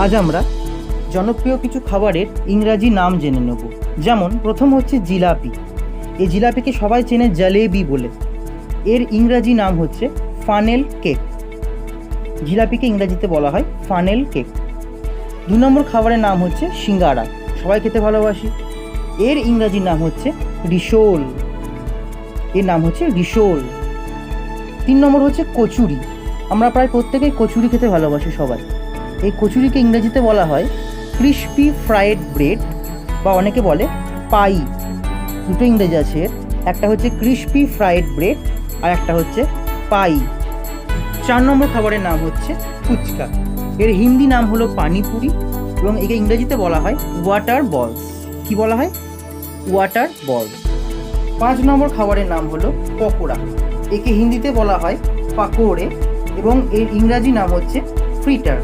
আজ আমরা জনপ্রিয় কিছু খাবারের ইংরাজি নাম জেনে নেব। যেমন প্রথম হচ্ছে জিলাপি। এই জিলাপিকে সবাই চেনে জালেবি বলে। এর ইংরাজি নাম হচ্ছে ফানেল কেক। জিলাপিকে ইংরাজিতে বলা হয় ফানেল কেক। 2 নম্বর খাবারের নাম হচ্ছে সিঙ্গাড়া, সবাই খেতে ভালোবাসি। এর ইংরাজি নাম হচ্ছে রিসোল। এর নাম হচ্ছে রিসোল। 3 নম্বর হচ্ছে কচুরি। আমরা প্রায় প্রত্যেকেই কচুরি খেতে ভালোবাসি সবাই। এই কচুরিকে ইংরেজিতে বলা হয় ক্রিস্পি ফ্রাইড ব্রেড, বা অনেকে বলে পাই। দুটো ইংরেজি আছে এর, একটা হচ্ছে ক্রিস্পি ফ্রাইড ব্রেড আর একটা হচ্ছে পাই। 4 নম্বর খাবারের নাম হচ্ছে ফুচকা। এর হিন্দি নাম হলো পানিপুরি এবং একে ইংরেজিতে বলা হয় ওয়াটার বলস। কি বলা হয়? ওয়াটার বলস। 5 নম্বর খাবারের নাম হলো পকোড়া। একে হিন্দিতে বলা হয় পাকোড়ে এবং এর ইংরাজি নাম হচ্ছে ফ্রিটার।